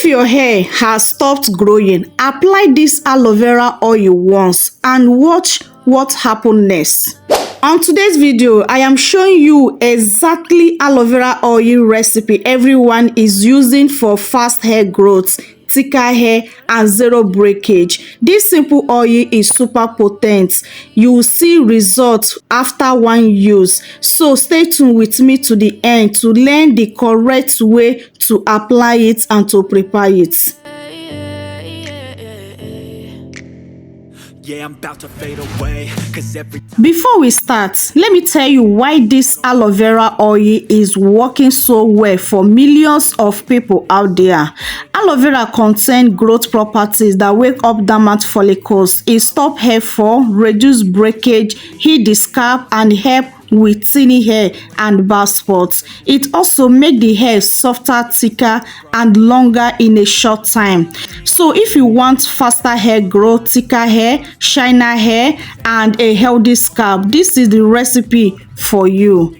If your hair has stopped growing, apply this aloe vera oil once and watch what happens next. On today's video, I am showing you exactly aloe vera oil recipe everyone is using for fast hair growth, thicker hair and zero breakage. This simple oil is super potent. You will see results after one use. So stay tuned with me to the end to learn the correct way to apply it and to prepare it. Yeah, I'm about to fade away, 'cause Before we start, let me tell you why this aloe vera oil is working so well for millions of people out there. Aloe vera contains growth properties that wake up dormant follicles. It stops hair fall, reduce breakage, heal the scalp, and help with thinning hair and bald spots. It also makes the hair softer, thicker, and longer in a short time. So if you want faster hair growth, thicker hair, shinier hair, and a healthy scalp, this is the recipe for you.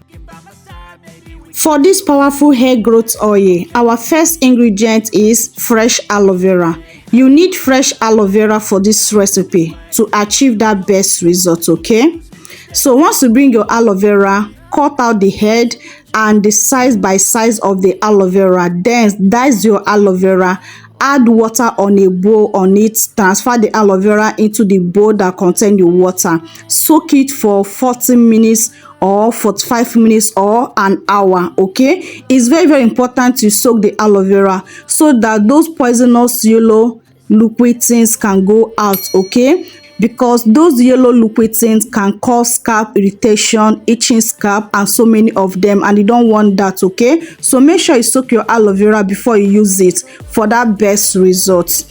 For this powerful hair growth oil, our first ingredient is fresh aloe vera. You need fresh aloe vera for this recipe to achieve that best result, okay? So once you bring your aloe vera, cut out the head and the size by size of the aloe vera. Then dice your aloe vera, add water on a bowl on it, transfer the aloe vera into the bowl that contains the water. Soak it for 40 minutes or 45 minutes or an hour, okay? It's very important to soak the aloe vera so that those poisonous yellow liquid things can go out, okay? Because those yellow liquid things can cause scalp irritation, itching scalp, and so many of them, and you don't want that, okay? So make sure you soak your aloe vera before you use it for that best results.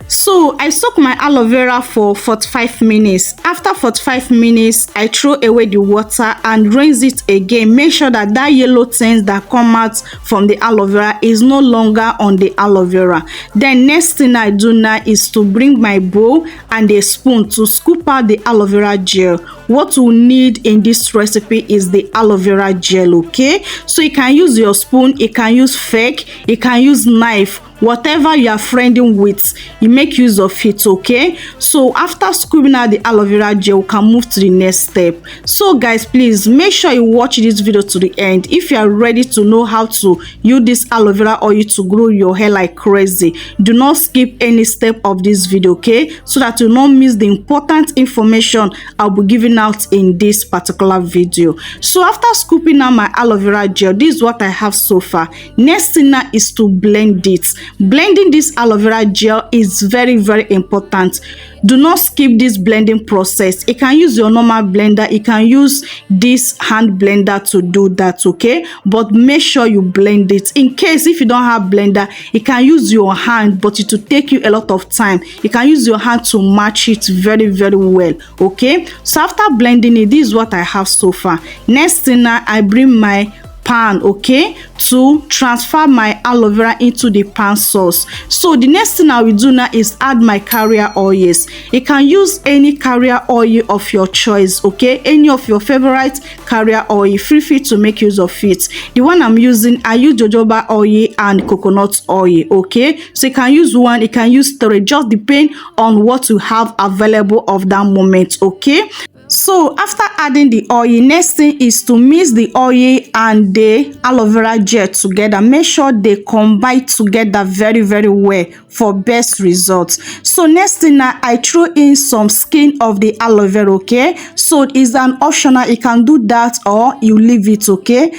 So I soak my aloe vera for 45 minutes. After 45 minutes, I throw away the water and rinse it again. Make sure that that yellow things that come out from the aloe vera is no longer on the aloe vera. Then next thing I do now is to bring my bowl and a spoon to scoop out the aloe vera gel. What we need in this recipe is the aloe vera gel, okay? So you can use your spoon, you can use fork, you can use knife, whatever you are friending with, you make use of it, okay? So after scooping out the aloe vera gel, we can move to the next step. So guys, please make sure you watch this video to the end if you are ready to know how to use this aloe vera oil to grow your hair like crazy. Do not skip any step of this video, okay? So that you don't miss the important information I'll be giving out in this particular video. So after scooping out my aloe vera gel, this is what I have so far. Next thing now is to blend it. Blending this aloe vera gel is very important. Do not skip this blending process. You can use your normal blender, you can use this hand blender to do that, okay? But make sure you blend it. In case if you don't have blender, you can use your hand, but it will take you a lot of time. You can use your hand to match it very well, okay? So after blending it, this is what I have so far. Next thing now, I bring my pan, okay, to transfer my aloe vera into the pan source. So the next thing I will do now is add my carrier oils. You can use any carrier oil of your choice, okay? Any of your favorite carrier oil, feel free to make use of it. The one I'm using, I use jojoba oil and coconut oil, okay? So you can use one, you can use three, just depend on what you have available of that moment, okay? So after adding the oil, next thing is to mix the oil and the aloe vera gel together. Make sure they combine together very well for best results. So next thing now, I throw in some skin of the aloe vera, okay? So it's an optional, you can do that or you leave it, okay?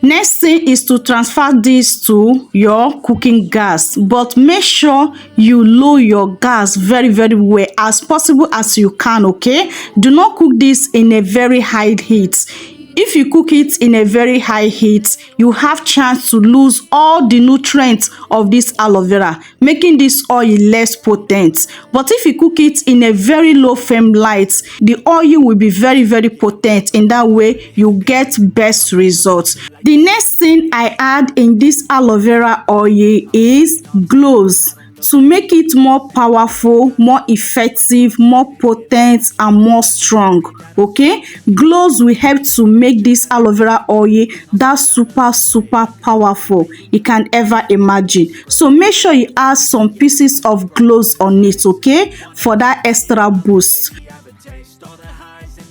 Next thing is to transfer this to your cooking gas, but make sure you lower your gas very well as possible as you can, okay? Do not cook this in a very high heat. If you cook it in a very high heat, you have chance to lose all the nutrients of this aloe vera, making this oil less potent. But if you cook it in a very low flame light, the oil will be very potent. In that way, you get best results. The next thing I add in this aloe vera oil is gloves to make it more powerful, more effective, more potent and more strong. Okay, gloves will help to make this aloe vera oil that super powerful you can ever imagine. So make sure you add some pieces of gloves on it, okay, for that extra boost.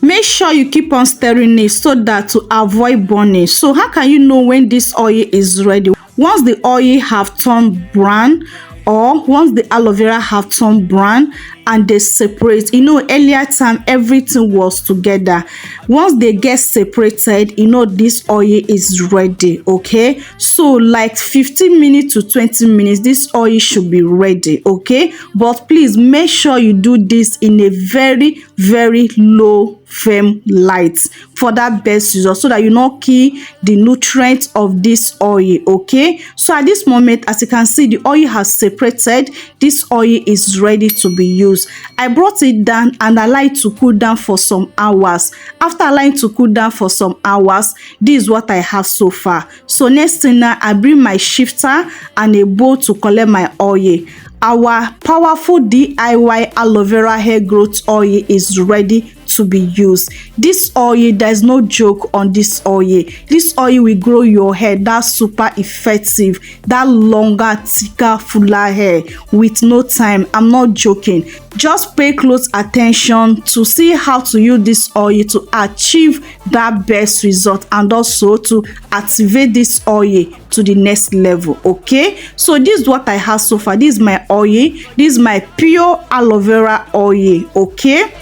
Make sure you keep on stirring it so that to avoid burning. So how can you know when this oil is ready? Once the oil have turned brown, or once the aloe vera have turned brown and they separate, you know, earlier time everything was together. Once they get separated, you know, this oil is ready. Okay, so like 15 minutes to 20 minutes this oil should be ready. Okay, but please make sure you do this in a very low flame light for that best result, so that you not kill the nutrients of this oil. Okay, so at this moment, as you can see, the oil has separated. This oil is ready to be used. I brought it down and I like to cool down for some hours. After allowing to cool down for some hours, this is what I have so far. So next thing now, I bring my shifter and a bowl to collect my oil. Our powerful DIY aloe vera hair growth oil is ready to be used. This oil, there's no joke on this oil. This oil will grow your hair that's super effective, that longer, thicker, fuller hair with no time. I'm not joking. Just pay close attention to see how to use this oil to achieve that best result, and also to activate this oil to the next level. Okay, so this is what I have so far. This is my oil. This is my pure aloe vera oil. Okay,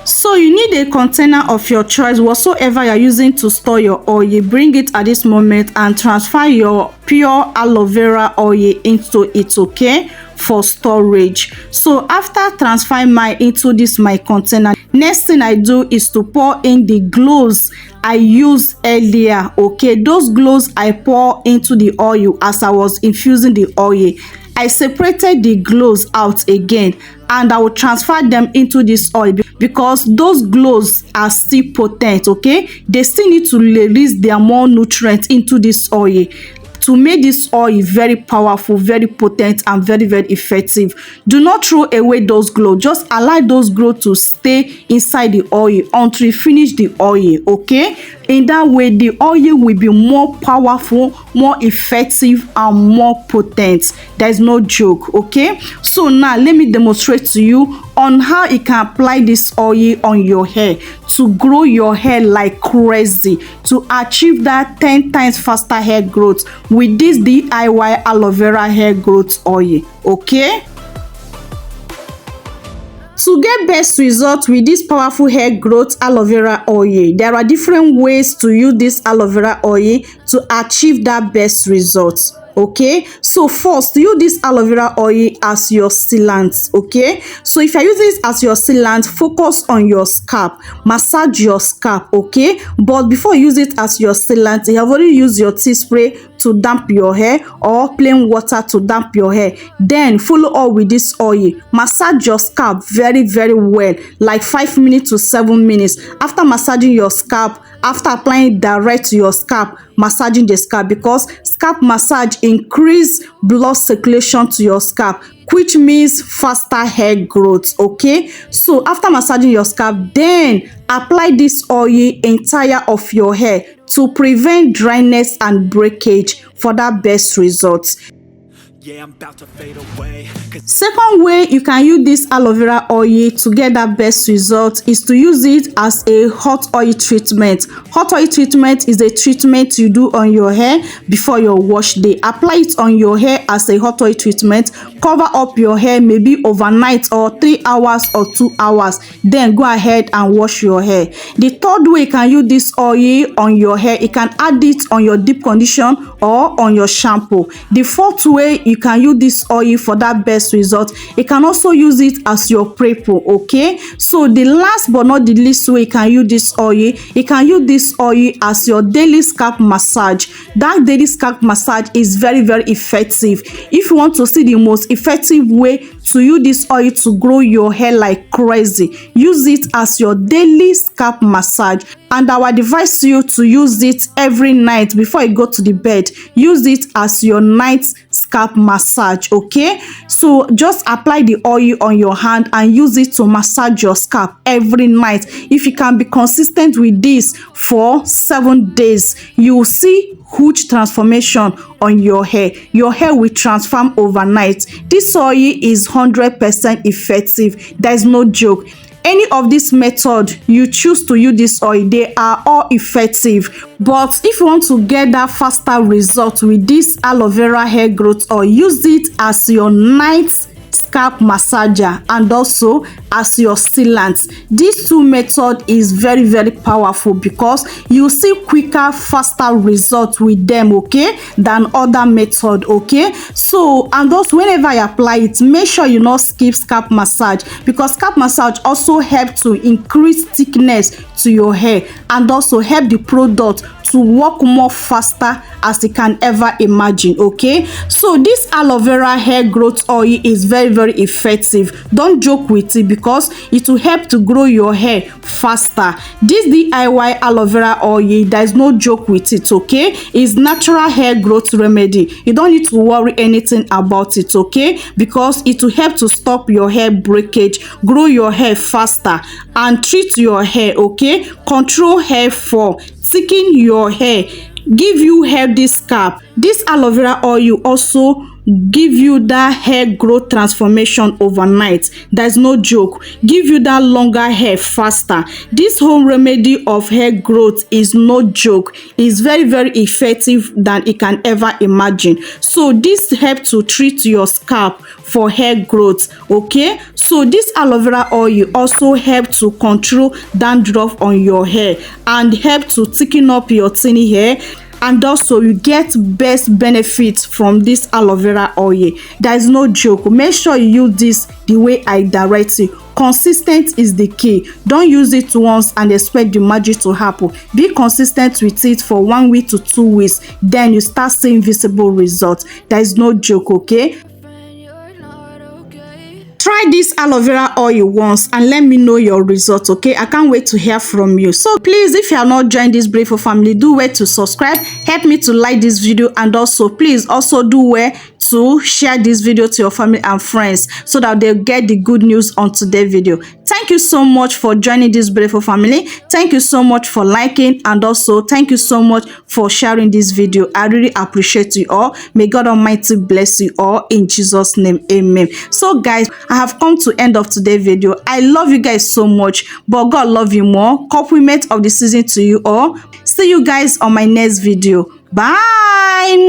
so you need a container of your choice, whatsoever you're using to store your oil. Bring it at this moment and transfer your pure aloe vera oil into it, okay, for storage. So after transferring my into this my container, next thing I do is to pour in the gloves I used earlier. Okay, those gloves I pour into the oil as I was infusing the oil. I separated the gloves out again and I will transfer them into this oil, because those gloves are still potent. Okay, they still need to release their more nutrients into this oil to make this oil very powerful, very potent and very effective. Do not throw away those gloves. Just allow those gloves to stay inside the oil until you finish the oil. Okay, in that way the oil will be more powerful, more effective and more potent. There's no joke. Okay, so now let me demonstrate to you on how you can apply this oil on your hair to grow your hair like crazy, to achieve that 10 times faster hair growth with this DIY aloe vera hair growth oil. Okay, to get best results with this powerful hair growth aloe vera oil, there are different ways to use this aloe vera oil to achieve that best results. Okay, so first, use this aloe vera oil as your sealant. Okay, so if you use this as your sealant, focus on your scalp, massage your scalp. Okay, but before you use it as your sealant, you have already used your tea spray to damp your hair or plain water to damp your hair. Then follow up with this oil. Massage your scalp very well, like 5 minutes to 7 minutes. After massaging your scalp, after applying direct to your scalp, massaging the scalp, because scalp massage increase blood circulation to your scalp, which means faster hair growth. Okay, so after massaging your scalp, then apply this oil entire of your hair to prevent dryness and breakage for that best results. Yeah, I'm about to fade away. Second way you can use this aloe vera oil to get that best result is to use it as a hot oil treatment. Hot oil treatment is a treatment you do on your hair before your wash day. Apply it on your hair as a hot oil treatment. Cover up your hair maybe overnight or 3 hours or 2 hours. Then go ahead and wash your hair. The third way you can use this oil on your hair, you can add it on your deep condition or on your shampoo. The fourth way you can use this oil for that best result, you can also use it as your pre-poo. Okay, so the last but not the least way you can use this oil, you can use this oil as your daily scalp massage. That daily scalp massage is very effective. If you want to see the most effective way to use this oil to grow your hair like crazy, use it as your daily scalp massage. And I would advise you to use it every night before you go to the bed. Use it as your night scalp massage. Okay, so just apply the oil on your hand and use it to massage your scalp every night. If you can be consistent with this for 7 days, you will see huge transformation on your hair. Your hair will transform overnight. This oil is 100% effective. There is no joke. Any of this method you choose to use this oil, they are all effective. But if you want to get that faster result with this aloe vera hair growth oil, use it as your night scalp massager and also as your sealant. These two methods is very, very powerful because you see quicker, faster results with them, okay, than other method. Okay, so and also whenever you apply it, make sure you not skip scalp massage, because scalp massage also help to increase thickness to your hair and also help the product to work more faster as you can ever imagine. Okay, so this aloe vera hair growth oil is very, very effective. Don't joke with it because it will help to grow your hair faster. This DIY aloe vera oil, there is no joke with it. Okay, it's natural hair growth remedy. You don't need to worry anything about it. Okay, because it will help to stop your hair breakage, grow your hair faster and treat your hair. Okay, control hair fall, thicken your hair, give you healthy scalp. This aloe vera oil also give you that hair growth transformation overnight. There's no joke. Give you that longer hair faster. This home remedy of hair growth is no joke. It's very, very effective than you can ever imagine. So this help to treat your scalp for hair growth. Okay, so this aloe vera oil also help to control dandruff on your hair and help to thicken up your thinning hair. And also you get best benefits from this aloe vera oil. There is no joke. Make sure you use this the way I direct you. Consistent is the key. Don't use it once and expect the magic to happen. Be consistent with it for 1 week to 2 weeks, then you start seeing visible results. There is no joke. Okay, try this aloe vera oil once and let me know your results. Okay, I can't wait to hear from you. So please, if you are not joined this Brave family, do wait to subscribe, help me to like this video, and also please also do where to share this video to your family and friends so that they'll get the good news on today's video. Thank you so much for joining this beautiful family. Thank you so much for liking, and also thank you so much for sharing this video. I really appreciate you all. May God Almighty bless you all in Jesus' name. Amen. So guys, I have come to end of today's video. I love you guys so much, but God love you more. Compliment of the season to you all. See you guys on my next video. Bye.